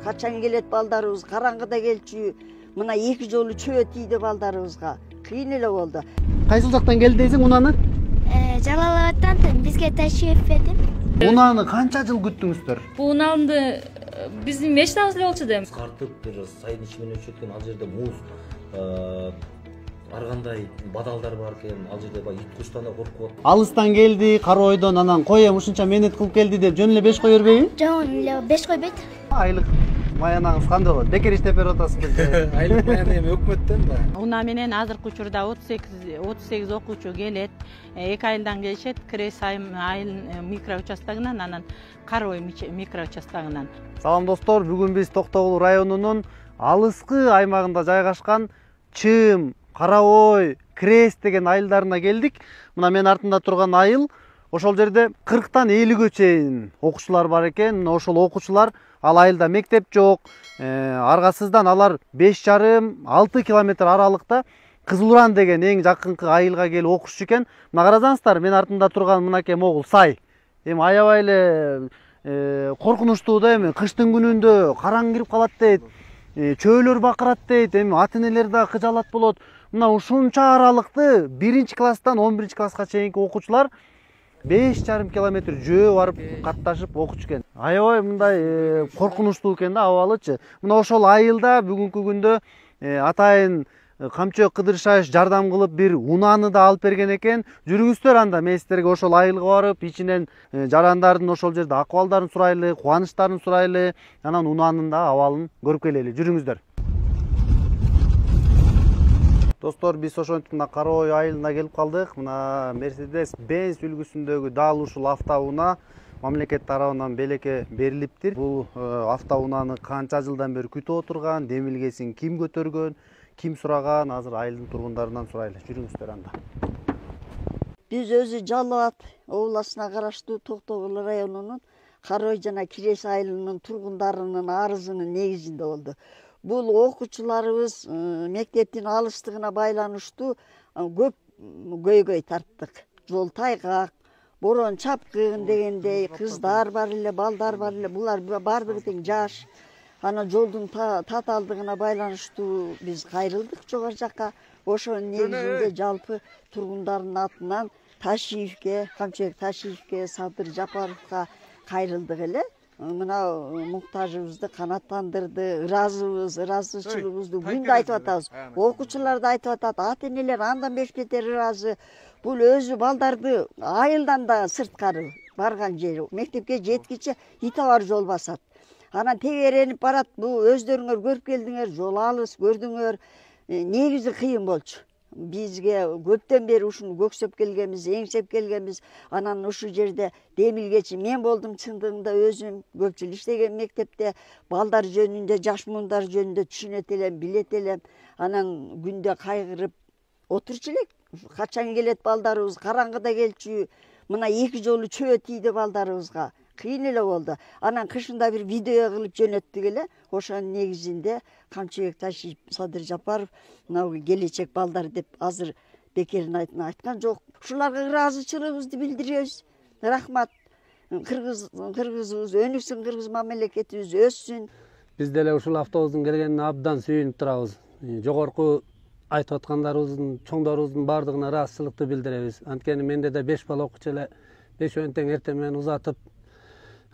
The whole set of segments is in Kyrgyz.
качан келет балдарыбыз, караңгыда келчү, мына 2 жолу чөө тийди балдарыбызга. Кыйын эле болду. Кайсыл жактан келди дейсиң унаны? Жалал Абадтан бизге ташриф этип. Унаны канча жыл күттүңүздөр? Бул унаанды биздин мечтабыз эле болчу да. Картып бир сайдын ичи менен өчөткөн ал жерде муз ар кандай бадалдар бар экен, ал жерде баягы ит куштан да коркуп. Алыстан келди, кара ойдон, анан коем ушунча менет кылып келди деп жөн эле беш кой бербейби? Жөн эле беш койбойт. Айлык маянаңыз кандай болот? Бекер иштеп берип атасызбы? Айлык маяны эми өкмөттөн да. Уна менен азыркы учурда 38 окуучу келет. 2 айылдан келишет. Крес айыл микро участогунан, анан Карой микро участогунан. Салам достор, бүгүн биз Токтогул районунун алыскы аймагында жайгашкан Чым, Караой, Крес деген айылдарына келдик. Мына мен артында турган айыл, ошол жерде 40тан 50ге чейин окуучулар бар экен. Ошол окуучулар ал айылда мектеп жок. Аргасыздан алар 5,5-6 километр аралыкта Кызылуран деген эң жакынкы айылга келип окушчу экен. Мына карасаңыздар, мен артында турган мынакей могул сай. Эми аябай эле коркунучтуу да, эми кыштын күнүндө караң кирип калат дейт. Чөөлөр бакырат дейт. Эми ата энелер да кыжалат болот. Мына ушунча аралыкты 1-класстан 11-класска чейинки окуучулар 5,5 километр жөө барып катташып окучу экен. Аябай мындай коркунучтуу экен да абалычы. Мына ошол айылда бүгүнкү күндө атайын камчы кыдырышаш жардам кылып бир унаны да алып берген экен. Жүрүңүздөр анда мен сиздерге ошол айылга барып, ичинен жарандардын ошол жерде акыбалдарын сурайлы, кубанычтарын сурайлы, анан унанын да абалын көрүп келели. Жүрүңүздөр. Достор, биз ошентип мына Караой айылына келип калдык. Мына Mercedes-Benz үлгүсүндөгү дал ушул автоунаа мамлекет тарабынан белекке берилиптир. Бул автоунааны канча жылдан бери күтүп отурган, демилгесин ким көтөргөн, ким сураган, азыр айылдын тургундарынан сурайлы. Жүрүңүздөр анда. Биз өзү Жалал Абад областына караштуу Токтогул районунун Караой жана Крес айылынын тургундарынын арызынын негизинде болду. Бул окуучуларыбыз мектептин алыстыгына байланыштуу көп көйгөй тарттык. Жол тайгак, борон чапкын дегендей, кыздар бар эле, балдар бар эле, булар баардыгы тең жаш. Ана жолдун татаалдыгына байланыштуу биз кайрылдык жогору жакка. Ошонун негизинде жалпы тургундардын атынан Ташиевке, Камчыбек Ташиевке, Садыр Жапаровго кайрылдык эле. Мына муктажыбызды канаттандырды, ыраазычылыгыбызды күндө айтып атабыз. Окуучулар да айтып атат, ата энелер андан бешбетер ыраазы. Бул өзү балдарды айылдан да сырткары барган жери, мектепке жеткиче итабар жол басат. Анан тегеренип барат, бул өздөрүңөр көрүп келдиңер, жол алыс көрдүңөр. Негизи кыйын болчу. Бизге көптөн бери ушуну көксөп келгенбиз, эңсеп келгенбиз. Анан ушул жерде демилгечи мен болдум, чындыгында өзүм көп жыл иштеген мектепте балдар жөнүндө, жаш муундар жөнүндө түшүнөт элем, билет элем. Анан күндө кайгырып отурчу элек. Качан келет балдарыбыз, караңгыда келчү, мына 2 жолу чөө тийди балдарыбызга. Кыйын эле болду. Анан кышында бир видео кылып жөнөттүк эле. Ошонун негизинде Камчыбек Ташиев, Садыр Жапаров мына келечек балдар деп азыр бекерин айткан жок. Ушуларга ыраазычылыгыбызды билдиребиз. Рахмат. Кыргызыбыз өнүксүн, кыргыз мамлекетибиз өссүн. Биз деле ушул автобустун келгенине абдан сүйүнүп турабыз. Жогорку айтып аткандарыбыздын, чоңдорубуздун баардыгына ыраазычылыкты билдиребиз. Анткени менде да 5 бала окучу эле, 5 өнтең эртең менен узатып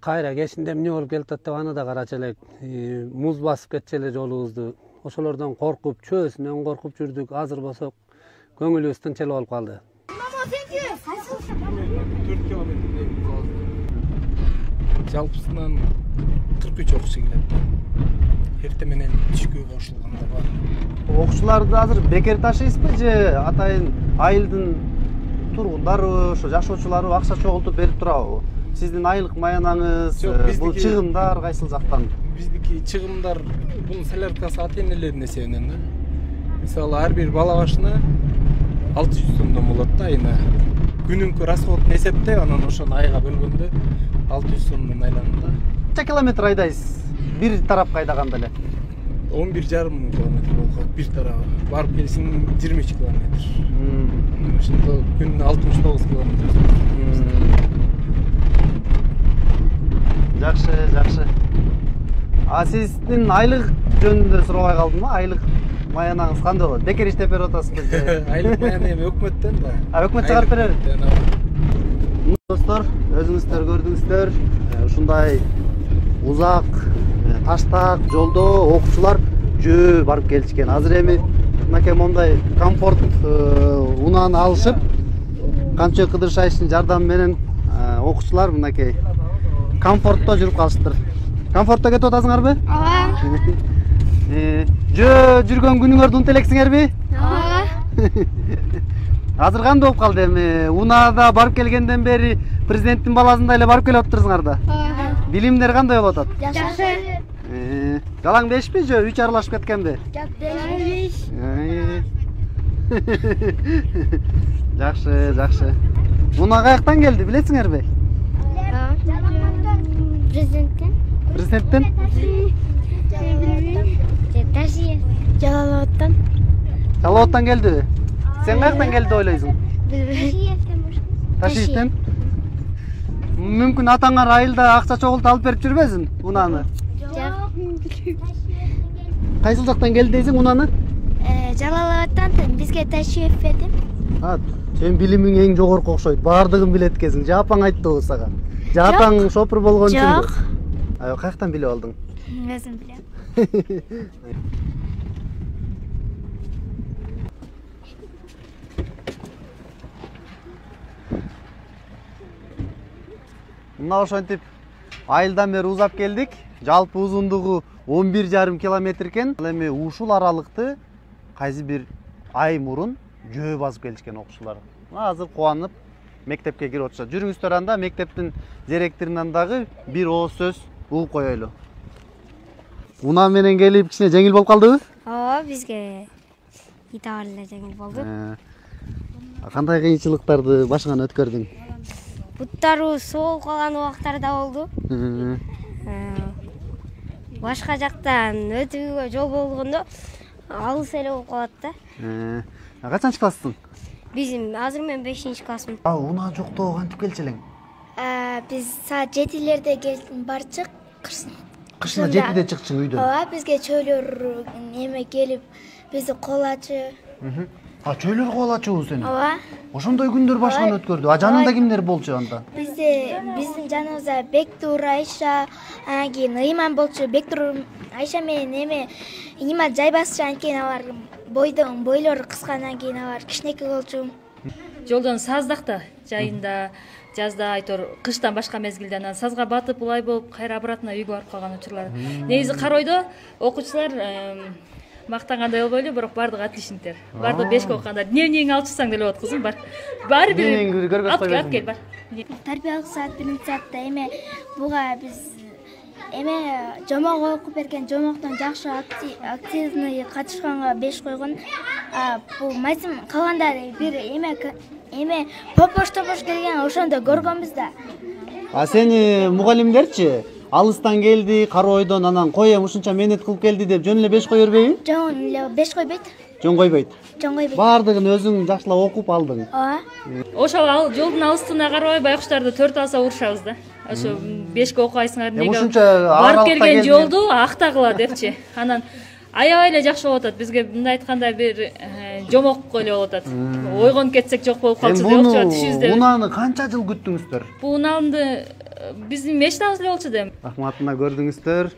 кайра кечинде эмне болуп келатат деп аны да карачу элек. Муз басып кетчү эле жолубузду. Ошолордон коркуп, чөөсүнөн коркуп жүрдүк. Азыр болсо көңүлүбүз тынч эле болуп калды. 4 километрдей жалпысынан 43 окуучу келет. Эртең менен түшкө кошулганда бар. Окуучуларды азыр бекер ташыйсызбы же атайын айылдын тургундары, ошо жашоочулары акча чогултуп берип турабы? Сиздин айлык маянаңыз, бул чыгымдар кайсыл жактан? Биздики чыгымдар бул соляркасы ата энелердин эсебинен да. Мисалы ар бир бала башына 600 сомдон болот да айына. Күнүнкү расходун эсептеп, анан ошону айга бөлгөндө 600 сомдон айланында. Канча километр айдайсыз? Бир тарапка айдаганда эле. 11,5 километр болот бир тарабы. Барып келсең 23 километр. Ошондо күнүнө 69 километр. Жакшы. Сиздин айлык жөнүндө сурабай калдым. Айлык маянаңыз кандай болот? Бекер иштеп берип атасызбы? Айлык маяны эми өкмөттөн да. Өкмөт чыгарып береби? Достор, өзүңүздөр көрдүңүздөр, ушундай узак таштак жолдо окуучулар жөө барып келишкен. Азыр эми мынакей мондай комфорт унааны алышып, Камчы Кыдыршаевичтин жардамы менен окуучулар мынакей комфортто жүрүп калыштыр. Комфортто кетип атасыңарбы? Ооба. Жөө жүргөн күнүңөрдү унута элексиңерби? Ооба. Азыр кандай болуп калды эми? Унаада барып келгенден бери президенттин баласындай эле барып келип атыптырсыңар да. Ооба. Билимдер кандай болуп атат? Жакшы. Жалаң бешпи жөө 3 аралашып кеткенби? Жакшы, жакшы. Муна каяктан келди, билесиңерби? Президенттен. Президенттен? Ташия. Жалалабадтан. Жалалабадтан келдиби? Сен каяктан келди деп ойлойсуң? Ташиевтен? Мүмкүн атаңар айылда акча чогултуп алып берип жүрбөсүн унааны? Кайсыл жактан келди дейсиң унаны? Жалалабадтан бизге Ташиев берди. Сен билимиң эң жогорку окшойт. Баардыгын билет экенсиң. Жапаң айттыбы сага? Жапаң шопур болгон үчүнбү? Жок. Каяктан билип алдың? Өзүм билем. Мына ошентип айылдан бери узап келдик. Жалпы узундугу 11,5 километр экен. Ал эми ушул аралыкты кайсы бир ай мурун жөө басып келишкен окуучулар. Азыр кубанып мектепке кирип отушат. Жүрүңүздөр анда мектептин директорунан дагы бир ооз сөз угуп коелу. Унаа менен келип кичине жеңил болуп калдыбы? Ооба, бизге итабар эле жеңил болду. Кандай кыйынчылыктарды башыңан өткөрдүң? Буттарыбыз сооп калган убактар да болду. Башка жактан өтүүгө жол болгондо алыс эле болуп калат да. Качанчы класстың? Азыр мен 5-классмын. Унаа жоктоо кантип келчү элең? Биз саат 7-лерде барчык. Кышына 7-де чыкчың үйдөн? Ооба, бизге чөйлөр эме келип, бизди колачы. Чөйлөр кубалачыбы сени? Ооба. Ошондой күндөр башынан өткөрдү. Жаныңда кимдер болчу анда? Биздин жаныбызда Бектур, Айша, анан кийин Ыйман болчу. Бектур, Айша менен эме Имат жайбасчы, анткени алар бойлору кыска, анан кийин алар кичинекей болчу. Жолдон саздакта жайында, жазда айтор кыштан башка мезгилде анан сазга батып улай болуп кайра обратно үйгө барып калган учурлар. Негизи Каройдо окуучулар мактангандай болбой эле, бирок баардыгы отличниктер. Баардыгы 5 окуганда дневнигиңди алып чыксаң деле болот кызым, бар. Баары бир алып кел, бар. Тарбиялык саат 1-саатта эме буга биз эме жомок окуп берген, жомоктон жакшы активный катышканга 5 койгон. Бул майсым калганда бир эме попош келген, ошондо көргөнбүз да. Сени мугалимдерчи алыстан келди, Каройдон, анан коем ушунча мээнет кылып келди деп жөн эле 5 кое бербейби? Жөн эле 5 койбойт. Жөн койбойт. Жөн койбойт. Баардыгын өзүң жакшылап окуп алдың. Ооба. Ошол жолдун алыстыгына карабай байкуштарды 4 алса урушабыз да. Ошо 5ке окуйсыңар неге барып келген жолду актагыла депчи. Анан аябай эле жакшы болуп атат. Бизге мындай айтканда бир жомок эле болуп атат. Ойгонуп кетсек жок болуп калчу деп окчу түшүбүздө. Унааны канча жыл күттүңүздөр? Бул унаанды биздин мечтабыз эле болчу дейм. Рахмат, мына көрдүңүздөр.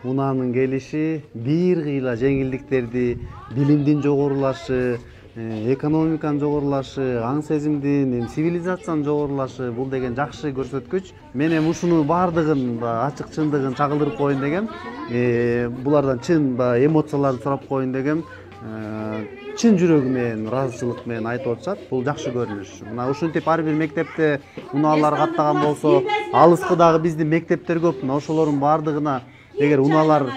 Унаанын келиши бир кыйла жеңилдиктерди, билимдин жогорулашы, экономиканын жогорулашы, аң сезимдин, цивилизациянын жогорулашы, бул деген жакшы көрсөткүч. Мен эми ушуну баардыгын ачык чындыгын чагылдырып коеюн дегем. Булардан чын эмоцияларды сурап коеюн дегем. Чын жүрөгү менен, ыраазычылык менен айтып атышат. Бул жакшы көрүнүш. Мына ушинтип ар бир мектепте унаалар каттаган болсо, алыскыдагы биздин мектептер көп. Мына ошолордун баардыгына эгер унаалар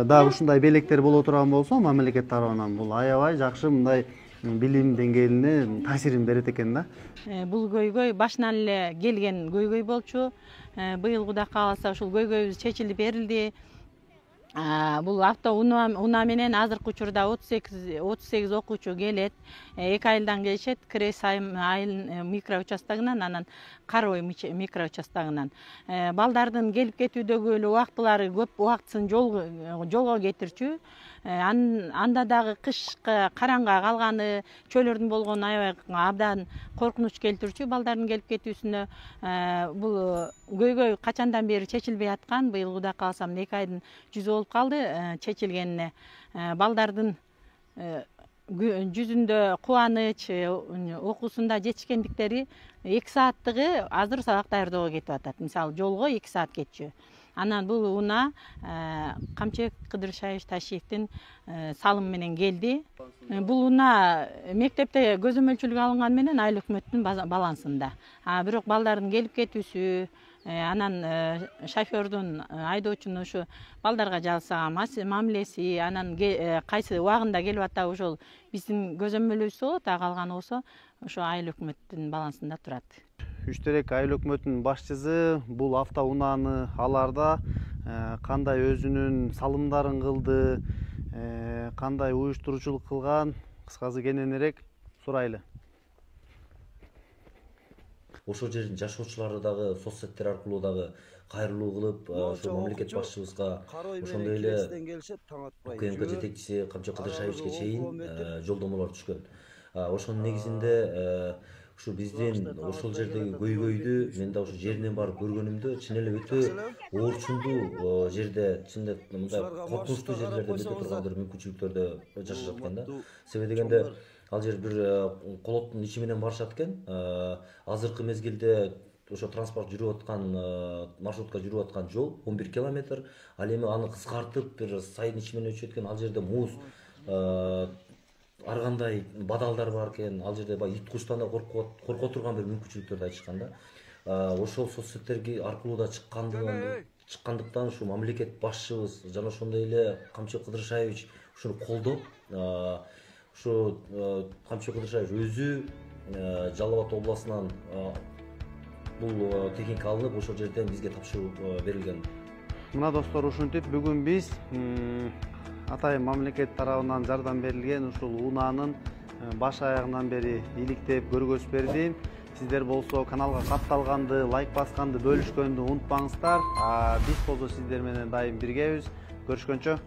да ушундай белектер боло турган болсо, мамлекет тарабынан бул аябай жакшы мындай билим деңгээлине таасирин берет экен да. Бул көйгөй башынан эле келген көйгөй болчу. Быйыл Кудай кааласа ушул көйгөйүбүз чечилип берилди. бул автоунаа менен азыркы учурда 38 окуучу келет. 2 айылдан келишет. Крес айыл микроучастогунан, анан Карой микроучастогунан. Балдардын келип кетүүдөгү эле убактылары көп убактысын жолго кетирчү. Анда дагы кышкы караңга калганы, чөйлөрдүн болгону аябай абдан коркунуч келтирчү балдардын келип кетүүсүнө. Бул көйгөй качандан бери чечилбей аткан. Быйыл Кудай кааласа 2 айдын жүзү болуп калды чечилгенине. Балдардын жүзүндө кубаныч, окуусунда жетишкендиктери 2 сааттыгы азыр сабак даярдоого кетип атат. Мисалы жолго 2 саат кетчү. Анан бул унаа Камчыбек Кыдыршаевич Ташиевдин салымы менен келди. Бул унаа мектепте көзөмөлчүлүк алынган менен айыл өкмөттүн балансында. Бирок балдардын келип кетүүсү, анан шофердун, айдоочунун ушу балдарга жасаган мамилеси, анан кайсы убагында келип атабы ошол биздин көзөмөлүбүз болот, калганы болсо ошо айыл өкмөттүн балансында турат. Үштерек айыл өкмөтүнүн башчысы бул автоунааны аларда кандай өзүнүн салымдарын кылды, кандай уюштуруучулук кылган, кыскасы кененирээк сурайлы. Ошол жердин жашоочулары дагы соцсеттер аркылуу дагы кайрылуу кылып, ошо мамлекет башчыбызга, ошондой эле УКМК жетекчиси Камчыбек Кыдыршаевичке чейин жолдомолор түшкөн. Ошонун негизинде ушу биздин ошол жердеги көйгөйдү мен да ушу жеринен барып көргөнүмдө чын эле өтө оорчундуу жерде, чынында мындай коркунучтуу жерлерде өтө турган бир мүмкүнчүлүктөрдө жашашат экен да. Себеби дегенде ал жер бир колоттун ичи менен барышат экен. Азыркы мезгилде ошо транспорт жүрүп аткан, маршрутка жүрүп аткан жол 11 километр. Ал эми аны кыскартып бир сайдын ичи менен өтүп аткан, ал жерде муз, ар кандай бадалдар бар экен. Ал жерде баягы ит куштан да корко турган бир мүмкүнчүлүктөрдү айтышкан да. Ошол соцсеттерге аркылуу да чыккандыктан ушу мамлекет башчыбыз жана ошондой эле Камчыбек Кыдыршаевич ушуну колдоп, ушу Камчыбек Кыдыршаевич өзү Жалал Абад областынан бул техника алынып, ошол жерден бизге тапшыруу берилген. Мына достор, ушинтип бүгүн биз атайын мамлекет тарабынан жардам берилген ушул унаанын баш аягынан бери иликтеп көргөз берди. Сиздер болсо каналга катталганды, лайк басканды, бөлүшкөндү унутпаңыздар. Биз болсо сиздер менен дайым биргебиз. Көрүшкөнчө.